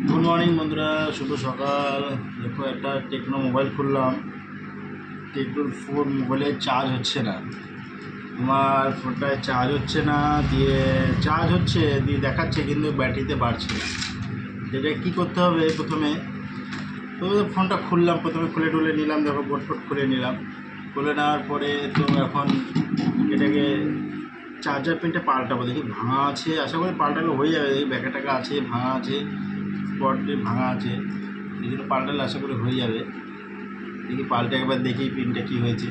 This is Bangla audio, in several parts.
গুড মর্নিং বন্ধুরা, শুভ সকাল। দেখো, একটা টেকনো মোবাইল খুললাম। টেকনোর ফোন মোবাইলে চার্জ হচ্ছে না। আমার ফোনটায় চার্জ হচ্ছে না, দিয়ে চার্জ হচ্ছে দিয়ে দেখাচ্ছে, কিন্তু ব্যাটারিতে বাড়ছে না। এটা কী করতে হবে? প্রথমে তো ফোনটা খুললাম, প্রথমে খুলে টুলে নিলাম, দেখো বোট ফোট খুলে নিলাম। খুলে নেওয়ার পরে তো এখন এটাকে চার্জার পিনটা পাল্টাবো। দেখি ভাঙা আছে, আশা করি পাল্টালে হয়ে যাবে। দেখি ব্যাকা টাকা আছে, ভাঙা আছে, স্পটে ভাঙা আছে, এই জন্য পাল্টালে আশা করি হয়ে যাবে। দেখি পাল্টে একবার দেখি পিনটা কী হয়েছে।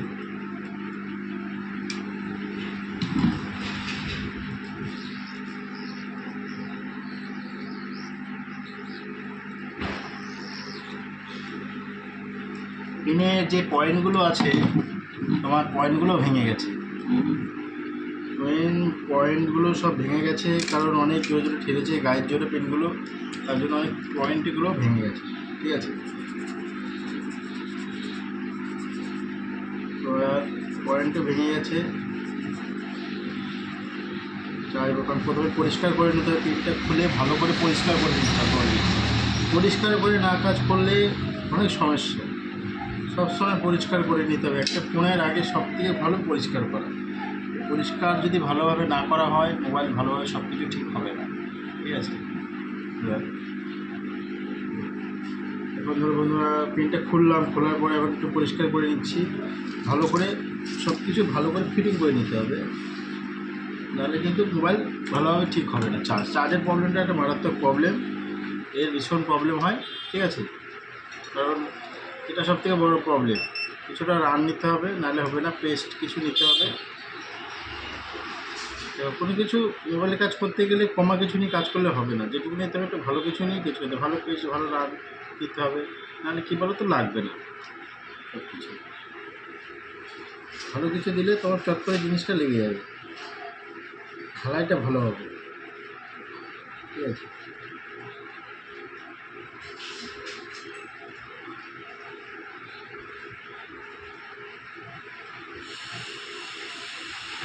পিনের যে পয়েন্টগুলো আছে, তোমার পয়েন্টগুলো ভেঙে গেছে। পয়েন্টগুলো সব ভেঙে গেছে, কারণ অনেক জোরে জোরে ঠেলেছে গায়ের জোরে পিনগুলো, তার জন্য অনেক পয়েন্টগুলো ভেঙে গেছে। ঠিক আছে, তো পয়েন্টও ভেঙে গেছে। যাই হোক, প্রথমে পরিষ্কার করে নিতে হবে। পিনটা খুলে ভালো করে পরিষ্কার করে নিতে হবে। পরিষ্কার করে না কাজ করলে অনেক সমস্যা। সবসময় পরিষ্কার করে নিতে হবে। একটা ফোনের আগে সবথেকে ভালো পরিষ্কার করা। পরিষ্কার যদি ভালোভাবে না করা হয়, মোবাইল ভালোভাবে সব কিছু ঠিক হবে না। ঠিক আছে, এখন ধরো বন্ধুরা, প্রিন্টটা খুললাম, খোলার পরে আবার একটু পরিষ্কার করে নিচ্ছি। ভালো করে সব কিছু ভালো করে ফিটিং করে নিতে হবে, নাহলে কিন্তু মোবাইল ভালোভাবে ঠিক হবে না। চার্জের প্রবলেমটা একটা মারাত্মক প্রবলেম, এর ভীষণ প্রবলেম হয়। ঠিক আছে, কারণ এটা সবথেকে বড় প্রবলেম। কিছুটা রান নিতে হবে, নাহলে হবে না। পেস্ট কিছু নিতে হবে। কোনো কিছু মোবাইলে কাজ করতে গেলে কমা কিছু নিয়ে কাজ করলে হবে না। যেটুকু নিতে হবে একটু ভালো কিছু নিয়ে কিছু নিতে, ভালো পেস্ট, ভালো রান দিতে হবে, নাহলে কী বলো তো, লাগবে না সব কিছু। ভালো কিছু দিলে তোমার চট করে জিনিসটা লেগে যাবে, ঢালাইটা ভালো হবে। ঠিক আছে,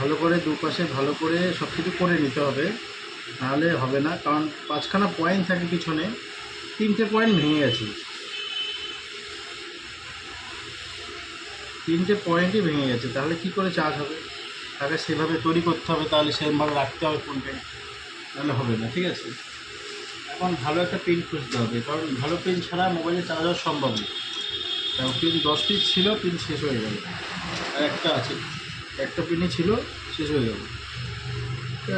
ভালো করে দুপাশে ভালো করে সব কিছু করে নিতে হবে, নাহলে হবে না। কারণ 5খানা পয়েন্ট থাকে পিছনে, 3টে পয়েন্ট ভেঙে গেছে। 3টে পয়েন্টই ভেঙে গেছে, তাহলে কি করে চার্জ হবে? তাকে সেভাবে তৈরি করতে হবে, তাহলে সেরকমভাবে রাখতে হবে ফোনটাকে, নাহলে হবে না। ঠিক আছে, এখন ভালো একটা পিন খুঁজতে হবে, কারণ ভালো পিন ছাড়া মোবাইলে চার্জ হওয়া সম্ভব না। কারণ পিন 10 পিস ছিল, পিন শেষ হয়ে গেল। আর একটা আছে, একটা পিনই ছিল, শেষ হয়ে গেল।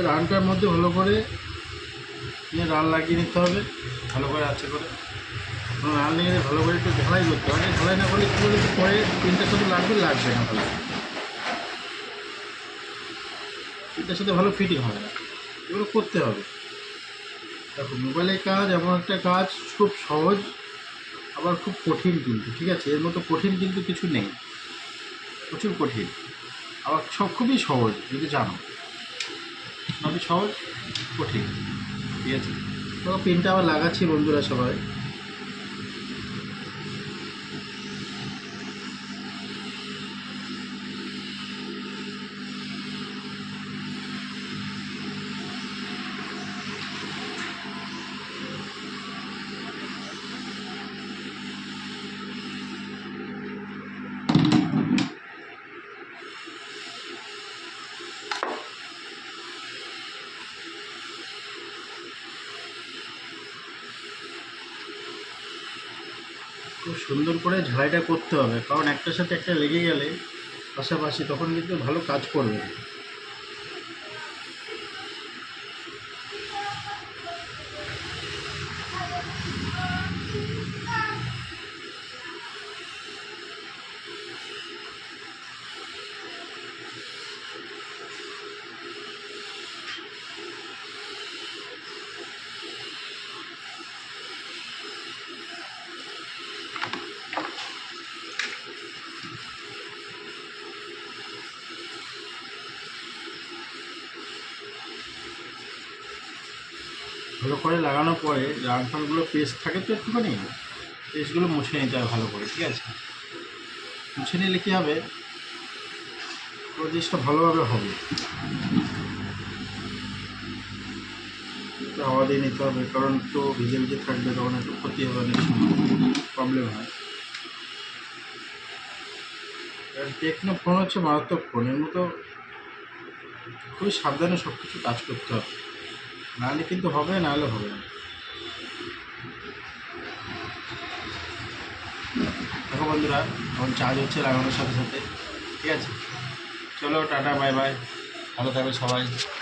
রানটার মধ্যে ভালো করে নিয়ে রান লাগিয়ে নিতে হবে, ভালো করে আছে করে। রান লাগিয়ে ভালো করে একটু ঢালাই করতে হবে। ঢালাই না করলে কী বলতে, পরে পিনটার সাথে লাগবে না ভালো, পিনটার সাথে ভালো ফিটিং হবে না। এগুলো করতে হবে। দেখো, মোবাইলের কাজ এমন একটা কাজ, খুব সহজ আবার খুব কঠিন কিন্তু। ঠিক আছে, এর মতো কঠিন কিন্তু কিছু নেই, প্রচুর কঠিন। আবার সব খুবই সহজ যদি জানো, সবই সহজ, কঠিন। ঠিক আছে, তো পিনটা আবার লাগাচ্ছি বন্ধুরা সবাই। খুব সুন্দর করে ঝালাইটা করতে হবে, কারণ একটার সাথে একটা লেগে গেলে পাশাপাশি, তখন কিন্তু ভালো কাজ করবে না। ভালো করে লাগানোর পরে রান ফানগুলো পেস্ট থাকে তো একটুখানি, পেস্টগুলো মুছে নিতে হবে ভালো করে। ঠিক আছে, মুছে নিলে কী হবে, পুরো জিনিসটা ভালোভাবে হবে। একটু হাওয়া দিয়ে নিতে হবে, কারণ একটু ভিজে ভিজে থাকবে, তখন একটু ক্ষতি হবে, অনেক সময় প্রবলেম হয়। টেকনো ফোন হচ্ছে মারাত্মক ফোন, এর মতো খুবই সাবধানে সব কিছু কাজ করতে হবে, নাহলে কিন্তু হবে, নাহলে হবে না। দেখো বন্ধুরা, এখন চার্জ হচ্ছে লাগানোর সাথে সাথে। ঠিক আছে, চলো টাটা, বাই বাই, ভালো থাকবে সবাই।